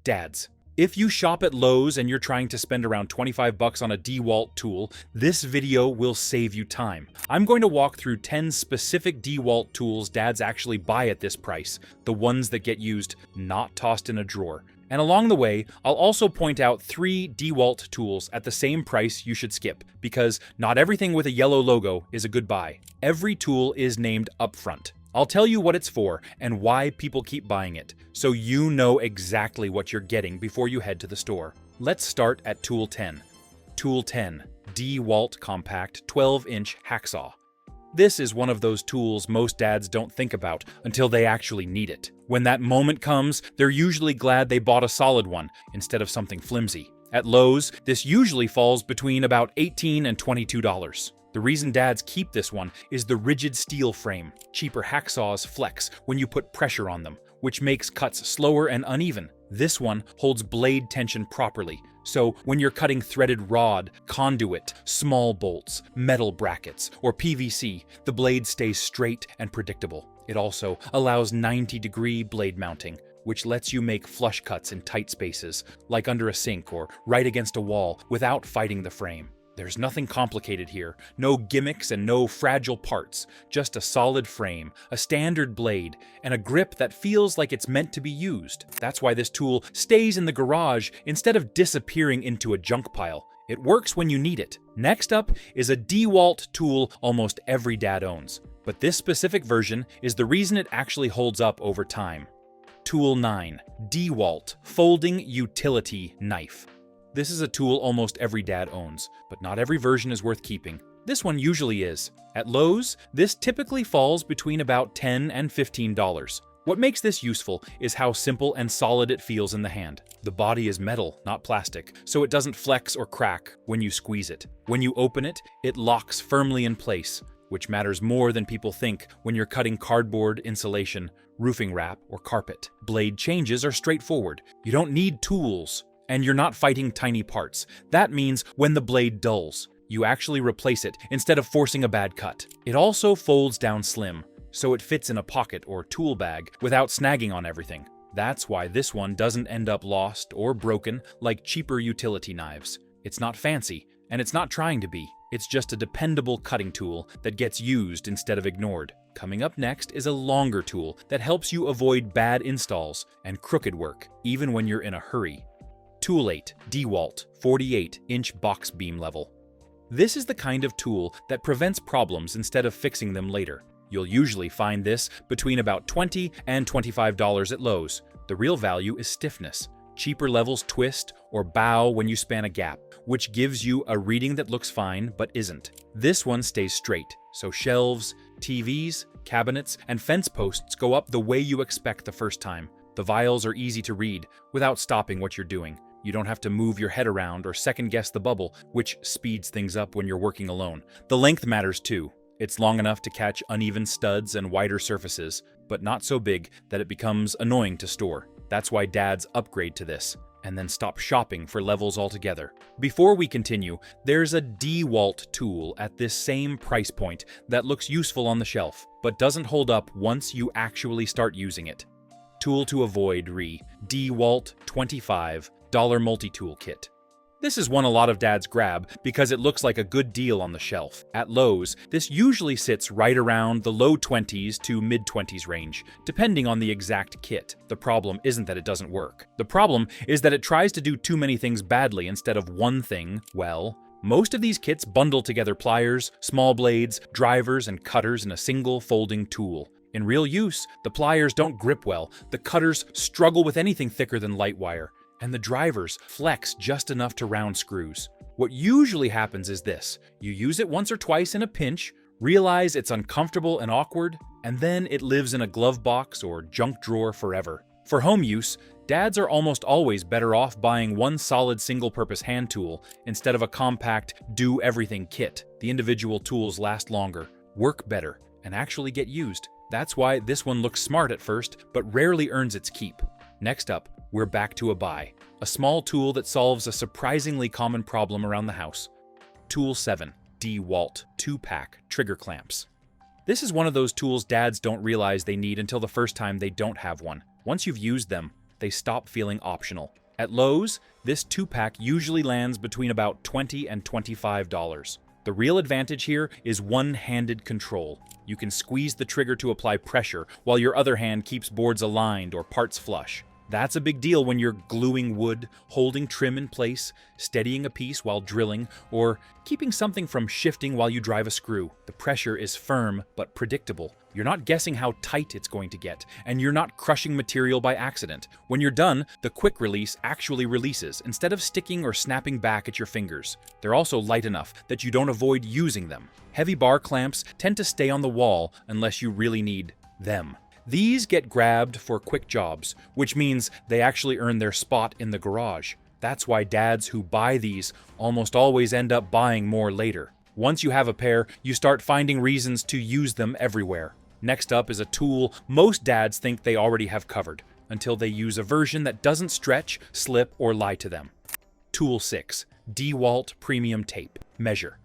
Dads, if you shop at Lowe's and you're trying to spend around 25 bucks on a DeWalt tool, this video will save you time. I'm going to walk through 10 specific DeWalt tools dads actually buy at this price, the ones that get used, not tossed in a drawer. And along the way, I'll also point out 3 DeWalt tools at the same price you should skip, because not everything with a yellow logo is a good buy. Every tool is named upfront. I'll tell you what it's for and why people keep buying it, so you know exactly what you're getting before you head to the store. Let's start at Tool 10. Tool 10, DeWalt Compact 12-inch Hacksaw. This is one of those tools most dads don't think about until they actually need it. When that moment comes, they're usually glad they bought a solid one instead of something flimsy. At Lowe's, this usually falls between about $18 and $22. The reason dads keep this one is the rigid steel frame. Cheaper hacksaws flex when you put pressure on them, which makes cuts slower and uneven. This one holds blade tension properly, so when you're cutting threaded rod, conduit, small bolts, metal brackets, or PVC, the blade stays straight and predictable. It also allows 90-degree blade mounting, which lets you make flush cuts in tight spaces, like under a sink or right against a wall, without fighting the frame. There's nothing complicated here, no gimmicks and no fragile parts, just a solid frame, a standard blade, and a grip that feels like it's meant to be used. That's why this tool stays in the garage instead of disappearing into a junk pile. It works when you need it. Next up is a DeWalt tool almost every dad owns, but this specific version is the reason it actually holds up over time. Tool 9, DeWalt Folding Utility Knife. This is a tool almost every dad owns, but not every version is worth keeping. This one usually is. At Lowe's, this typically falls between about $10 and $15. What makes this useful is how simple and solid it feels in the hand. The body is metal, not plastic, so it doesn't flex or crack when you squeeze it. When you open it, it locks firmly in place, which matters more than people think when you're cutting cardboard, insulation, roofing wrap, or carpet. Blade changes are straightforward. You don't need tools. And you're not fighting tiny parts. That means when the blade dulls, you actually replace it instead of forcing a bad cut. It also folds down slim, so it fits in a pocket or tool bag without snagging on everything. That's why this one doesn't end up lost or broken like cheaper utility knives. It's not fancy, and it's not trying to be. It's just a dependable cutting tool that gets used instead of ignored. Coming up next is a longer tool that helps you avoid bad installs and crooked work, even when you're in a hurry. Tool 8, DeWalt 48-inch box beam level. This is the kind of tool that prevents problems instead of fixing them later. You'll usually find this between about $20 and $25 at Lowe's. The real value is stiffness. Cheaper levels twist or bow when you span a gap, which gives you a reading that looks fine but isn't. This one stays straight, so shelves, TVs, cabinets, and fence posts go up the way you expect the first time. The vials are easy to read without stopping what you're doing. You don't have to move your head around or second-guess the bubble, which speeds things up when you're working alone. The length matters too. It's long enough to catch uneven studs and wider surfaces, but not so big that it becomes annoying to store. That's why dads upgrade to this, and then stop shopping for levels altogether. Before we continue, there's a DeWalt tool at this same price point that looks useful on the shelf, but doesn't hold up once you actually start using it. Tool to avoid DeWalt 25 multi-tool kit. This is one a lot of dads grab because it looks like a good deal on the shelf. At Lowe's, this usually sits right around the low 20s to mid 20s range, depending on the exact kit. The problem isn't that it doesn't work. The problem is that it tries to do too many things badly instead of one thing well. Most of these kits bundle together pliers, small blades, drivers, and cutters in a single folding tool. In real use, the pliers don't grip well, the cutters struggle with anything thicker than light wire, and the drivers flex just enough to round screws. What usually happens is this: you use it once or twice in a pinch, realize it's uncomfortable and awkward, and then it lives in a glove box or junk drawer forever. For home use, dads are almost always better off buying one solid single-purpose hand tool instead of a compact do-everything kit. The individual tools last longer, work better, and actually get used. That's why this one looks smart at first, but rarely earns its keep. Next up, we're back to a buy. A small tool that solves a surprisingly common problem around the house. Tool 7, DeWalt 2-pack trigger clamps. This is one of those tools dads don't realize they need until the first time they don't have one. Once you've used them, they stop feeling optional. At Lowe's, this 2-pack usually lands between about $20 and $25. The real advantage here is one-handed control. You can squeeze the trigger to apply pressure, while your other hand keeps boards aligned or parts flush. That's a big deal when you're gluing wood, holding trim in place, steadying a piece while drilling, or keeping something from shifting while you drive a screw. The pressure is firm but predictable. You're not guessing how tight it's going to get, and you're not crushing material by accident. When you're done, the quick release actually releases, instead of sticking or snapping back at your fingers. They're also light enough that you don't avoid using them. Heavy bar clamps tend to stay on the wall unless you really need them. These get grabbed for quick jobs, which means they actually earn their spot in the garage. That's why dads who buy these almost always end up buying more later. Once you have a pair, you start finding reasons to use them everywhere. Next up is a tool most dads think they already have covered, until they use a version that doesn't stretch, slip, or lie to them. Tool 6. DeWalt Premium Tape Measure.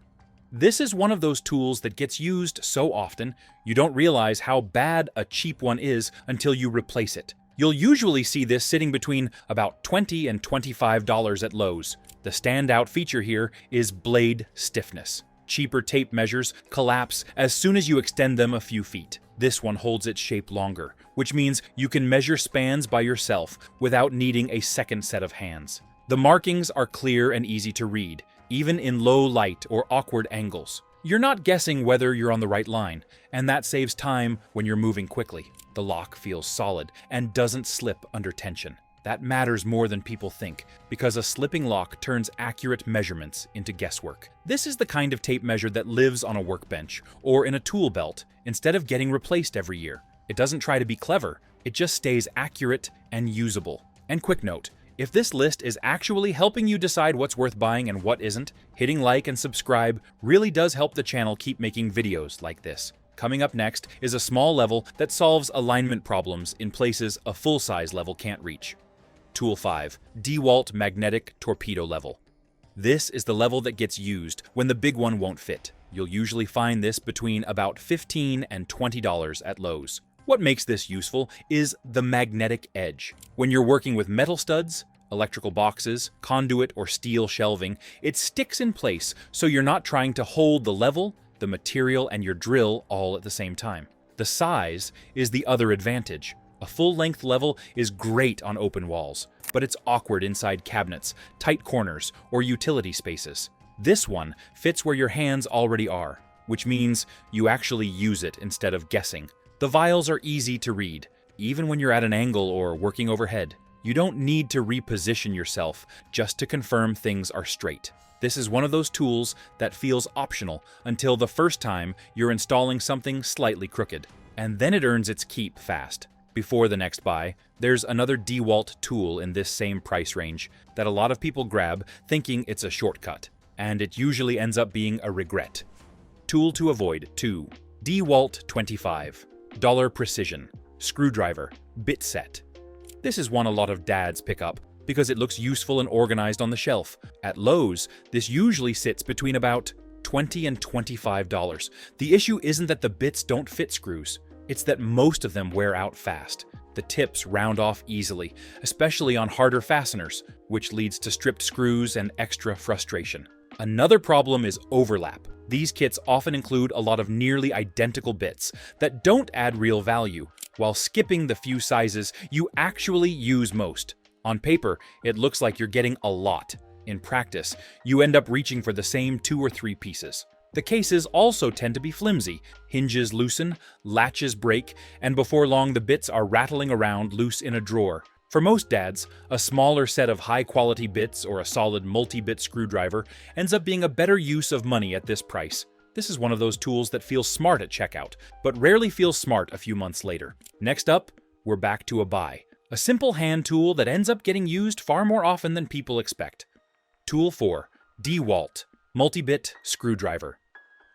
This is one of those tools that gets used so often, you don't realize how bad a cheap one is until you replace it. You'll usually see this sitting between about $20 and $25 at Lowe's. The standout feature here is blade stiffness. Cheaper tape measures collapse as soon as you extend them a few feet. This one holds its shape longer, which means you can measure spans by yourself without needing a second set of hands. The markings are clear and easy to read, even in low light or awkward angles. You're not guessing whether you're on the right line, and that saves time when you're moving quickly. The lock feels solid and doesn't slip under tension. That matters more than people think, because a slipping lock turns accurate measurements into guesswork. This is the kind of tape measure that lives on a workbench or in a tool belt instead of getting replaced every year. It doesn't try to be clever, it just stays accurate and usable. And quick note, if this list is actually helping you decide what's worth buying and what isn't, hitting like and subscribe really does help the channel keep making videos like this. Coming up next is a small level that solves alignment problems in places a full-size level can't reach. Tool 5. DeWalt Magnetic Torpedo Level. This is the level that gets used when the big one won't fit. You'll usually find this between about $15 and $20 at Lowe's. What makes this useful is the magnetic edge. When you're working with metal studs, electrical boxes, conduit, or steel shelving, it sticks in place so you're not trying to hold the level, the material, and your drill all at the same time. The size is the other advantage. A full-length level is great on open walls, but it's awkward inside cabinets, tight corners, or utility spaces. This one fits where your hands already are, which means you actually use it instead of guessing. The vials are easy to read, even when you're at an angle or working overhead. You don't need to reposition yourself just to confirm things are straight. This is one of those tools that feels optional until the first time you're installing something slightly crooked, and then it earns its keep fast. Before the next buy, there's another DeWalt tool in this same price range that a lot of people grab thinking it's a shortcut, and it usually ends up being a regret. Tool to avoid 2. DeWalt 25. Dollar Precision Screwdriver Bit Set. This is one a lot of dads pick up because it looks useful and organized on the shelf. At Lowe's, this usually sits between about $20 and $25. The issue isn't that the bits don't fit screws, it's that most of them wear out fast. The tips round off easily, especially on harder fasteners, which leads to stripped screws and extra frustration. Another problem is overlap. These kits often include a lot of nearly identical bits that don't add real value, while skipping the few sizes you actually use most. On paper, it looks like you're getting a lot. In practice, you end up reaching for the same 2 or 3 pieces. The cases also tend to be flimsy. Hinges loosen, latches break, and before long the bits are rattling around loose in a drawer. For most dads, a smaller set of high-quality bits or a solid multi-bit screwdriver ends up being a better use of money at this price. This is one of those tools that feels smart at checkout, but rarely feels smart a few months later. Next up, we're back to a buy. A simple hand tool that ends up getting used far more often than people expect. Tool 4. DeWalt Multi-Bit Screwdriver.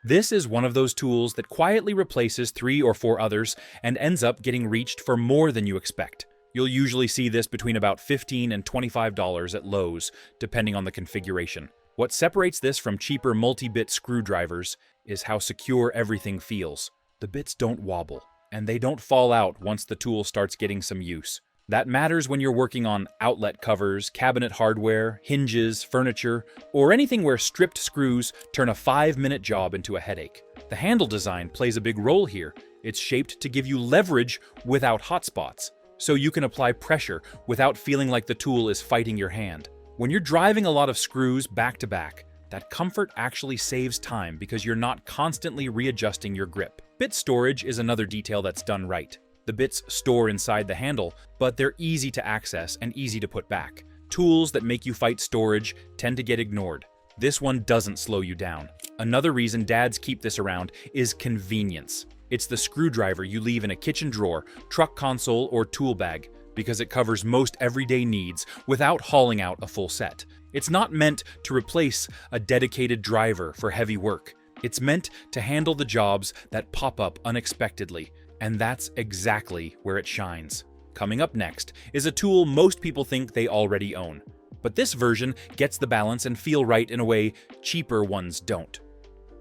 This is one of those tools that quietly replaces 3 or 4 others and ends up getting reached for more than you expect. You'll usually see this between about $15 and $25 at Lowe's, depending on the configuration. What separates this from cheaper multi-bit screwdrivers is how secure everything feels. The bits don't wobble, and they don't fall out once the tool starts getting some use. That matters when you're working on outlet covers, cabinet hardware, hinges, furniture, or anything where stripped screws turn a 5-minute job into a headache. The handle design plays a big role here. It's shaped to give you leverage without hot spots, so you can apply pressure without feeling like the tool is fighting your hand. When you're driving a lot of screws back to back, that comfort actually saves time because you're not constantly readjusting your grip. Bit storage is another detail that's done right. The bits store inside the handle, but they're easy to access and easy to put back. Tools that make you fight storage tend to get ignored. This one doesn't slow you down. Another reason dads keep this around is convenience. It's the screwdriver you leave in a kitchen drawer, truck console, or tool bag because it covers most everyday needs without hauling out a full set. It's not meant to replace a dedicated driver for heavy work. It's meant to handle the jobs that pop up unexpectedly, and that's exactly where it shines. Coming up next is a tool most people think they already own, but this version gets the balance and feel right in a way cheaper ones don't.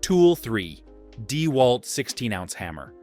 Tool 3. DeWalt 16-ounce hammer.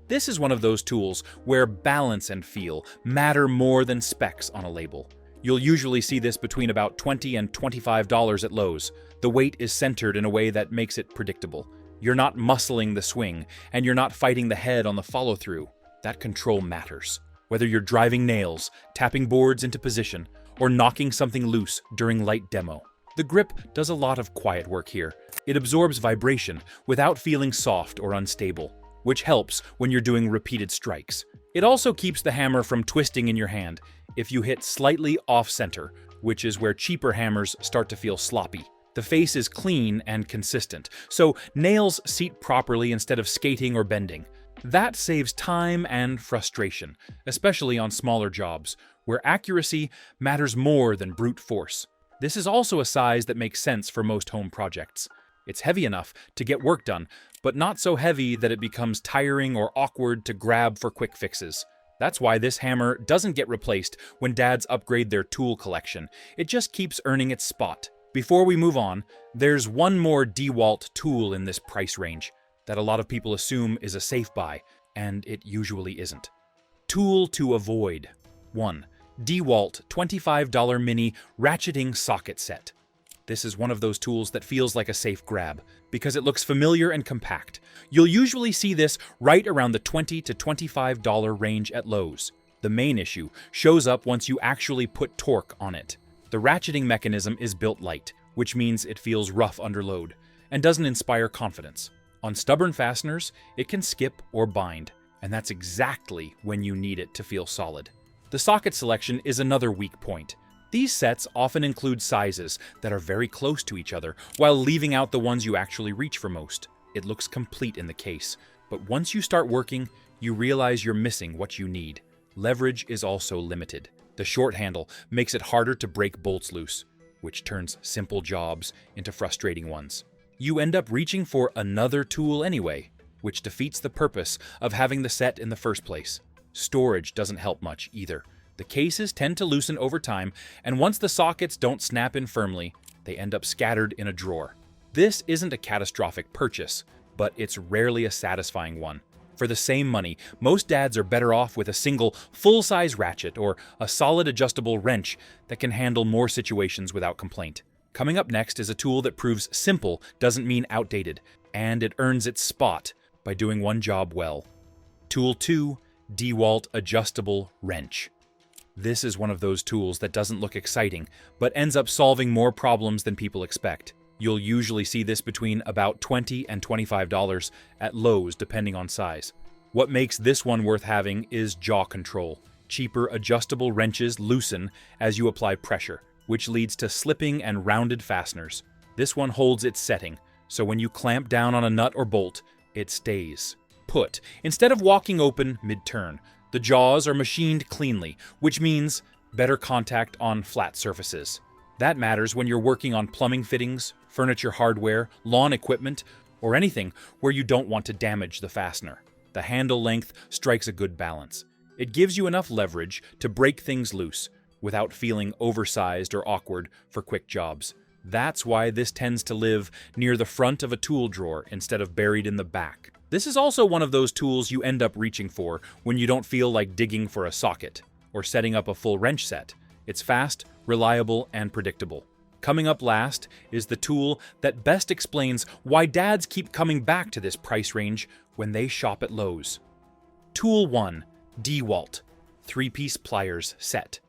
This is one of those tools where balance and feel matter more than specs on a label. You'll usually see this between about $20 and $25 at Lowe's. The weight is centered in a way that makes it predictable. You're not muscling the swing, and you're not fighting the head on the follow-through. That control matters. Whether you're driving nails, tapping boards into position, or knocking something loose during light demo. The grip does a lot of quiet work here. It absorbs vibration without feeling soft or unstable, which helps when you're doing repeated strikes. It also keeps the hammer from twisting in your hand if you hit slightly off-center, which is where cheaper hammers start to feel sloppy. The face is clean and consistent, so nails seat properly instead of skating or bending. That saves time and frustration, especially on smaller jobs, where accuracy matters more than brute force. This is also a size that makes sense for most home projects. It's heavy enough to get work done, but not so heavy that it becomes tiring or awkward to grab for quick fixes. That's why this hammer doesn't get replaced when dads upgrade their tool collection. It just keeps earning its spot. Before we move on, there's one more DeWalt tool in this price range that a lot of people assume is a safe buy, and it usually isn't. Tool to avoid. 1. DeWalt $25 mini ratcheting socket set. This is one of those tools that feels like a safe grab because it looks familiar and compact. You'll usually see this right around the $20 to $25 range at Lowe's. The main issue shows up once you actually put torque on it. The ratcheting mechanism is built light, which means it feels rough under load and doesn't inspire confidence. On stubborn fasteners, it can skip or bind, and that's exactly when you need it to feel solid. The socket selection is another weak point. These sets often include sizes that are very close to each other, while leaving out the ones you actually reach for most. It looks complete in the case, but once you start working, you realize you're missing what you need. Leverage is also limited. The short handle makes it harder to break bolts loose, which turns simple jobs into frustrating ones. You end up reaching for another tool anyway, which defeats the purpose of having the set in the first place. Storage doesn't help much either. The cases tend to loosen over time, and once the sockets don't snap in firmly, they end up scattered in a drawer. This isn't a catastrophic purchase, but it's rarely a satisfying one. For the same money, most dads are better off with a single full-size ratchet or a solid adjustable wrench that can handle more situations without complaint. Coming up next is a tool that proves simple doesn't mean outdated, and it earns its spot by doing one job well. Tool 2, DeWalt Adjustable Wrench. This is one of those tools that doesn't look exciting, but ends up solving more problems than people expect. You'll usually see this between about $20 and $25 at Lowe's, depending on size. What makes this one worth having is jaw control. Cheaper adjustable wrenches loosen as you apply pressure, which leads to slipping and rounded fasteners. This one holds its setting, so when you clamp down on a nut or bolt, it stays put. Instead of walking open mid-turn, the jaws are machined cleanly, which means better contact on flat surfaces. That matters when you're working on plumbing fittings, furniture hardware, lawn equipment, or anything where you don't want to damage the fastener. The handle length strikes a good balance. It gives you enough leverage to break things loose without feeling oversized or awkward for quick jobs. That's why this tends to live near the front of a tool drawer instead of buried in the back. This is also one of those tools you end up reaching for when you don't feel like digging for a socket. or setting up a full wrench set. It's fast, reliable, and predictable. Coming up last is the tool that best explains why dads keep coming back to this price range when they shop at Lowe's. Tool 1. DeWalt 3-piece pliers set.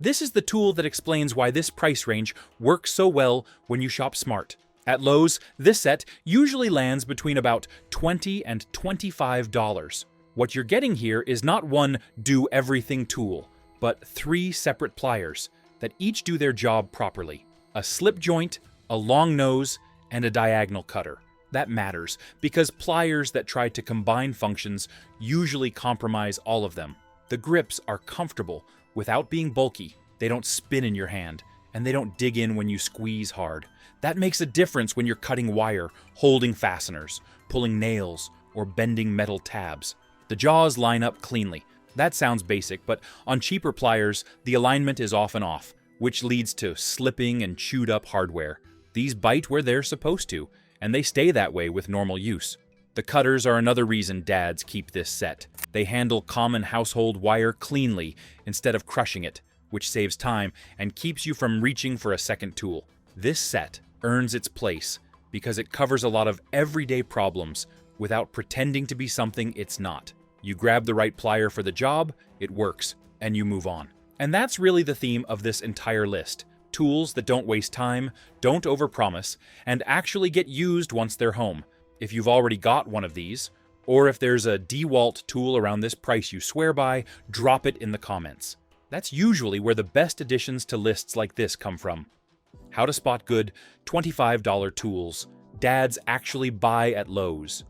This is the tool that explains why this price range works so well when you shop smart. At Lowe's, this set usually lands between about $20 and $25. What you're getting here is not one do-everything tool, but 3 separate pliers that each do their job properly. A slip joint, a long nose, and a diagonal cutter. That matters because pliers that try to combine functions usually compromise all of them. The grips are comfortable without being bulky, they don't spin in your hand, and they don't dig in when you squeeze hard. That makes a difference when you're cutting wire, holding fasteners, pulling nails, or bending metal tabs. The jaws line up cleanly. That sounds basic, but on cheaper pliers, the alignment is often off, which leads to slipping and chewed up hardware. These bite where they're supposed to, and they stay that way with normal use. The cutters are another reason dads keep this set. They handle common household wire cleanly instead of crushing it, which saves time and keeps you from reaching for a second tool. This set earns its place because it covers a lot of everyday problems without pretending to be something it's not. You grab the right plier for the job, it works, and you move on. And that's really the theme of this entire list. Tools that don't waste time, don't overpromise, and actually get used once they're home. If you've already got one of these, or if there's a DeWalt tool around this price you swear by, drop it in the comments. That's usually where the best additions to lists like this come from. How to spot good $25 tools dads actually buy at Lowe's.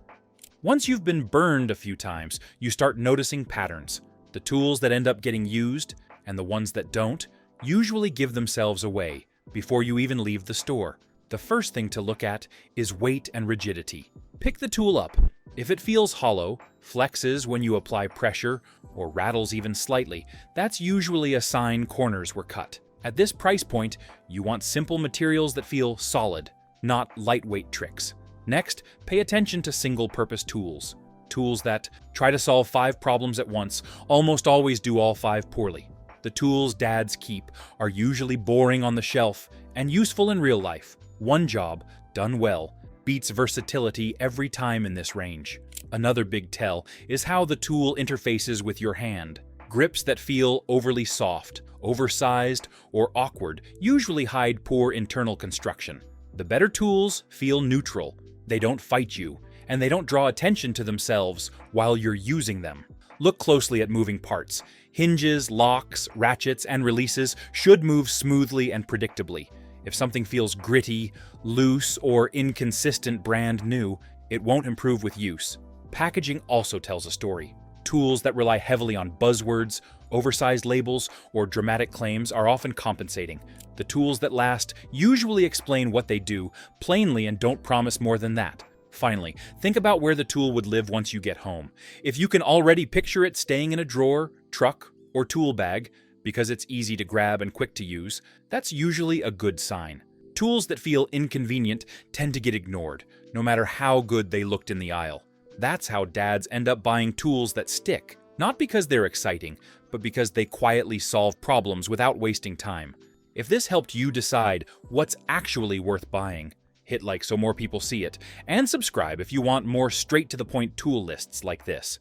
Once you've been burned a few times, you start noticing patterns. The tools that end up getting used, and the ones that don't, usually give themselves away before you even leave the store. The first thing to look at is weight and rigidity. Pick the tool up. If it feels hollow, flexes when you apply pressure, or rattles even slightly, that's usually a sign corners were cut. At this price point, you want simple materials that feel solid, not lightweight tricks. Next, pay attention to single-purpose tools. Tools that try to solve 5 problems at once almost always do all 5 poorly. The tools dads keep are usually boring on the shelf and useful in real life. One job, done well, beats versatility every time in this range. Another big tell is how the tool interfaces with your hand. Grips that feel overly soft, oversized, or awkward usually hide poor internal construction. The better tools feel neutral. They don't fight you, and they don't draw attention to themselves while you're using them. Look closely at moving parts. Hinges, locks, ratchets, and releases should move smoothly and predictably. If something feels gritty, loose, or inconsistent brand new, it won't improve with use. Packaging also tells a story. Tools that rely heavily on buzzwords, oversized labels, or dramatic claims are often compensating. The tools that last usually explain what they do plainly and don't promise more than that. Finally, think about where the tool would live once you get home. If you can already picture it staying in a drawer, truck, or tool bag, because it's easy to grab and quick to use, that's usually a good sign. Tools that feel inconvenient tend to get ignored, no matter how good they looked in the aisle. That's how dads end up buying tools that stick, not because they're exciting, but because they quietly solve problems without wasting time. If this helped you decide what's actually worth buying, hit like so more people see it, and subscribe if you want more straight-to-the-point tool lists like this.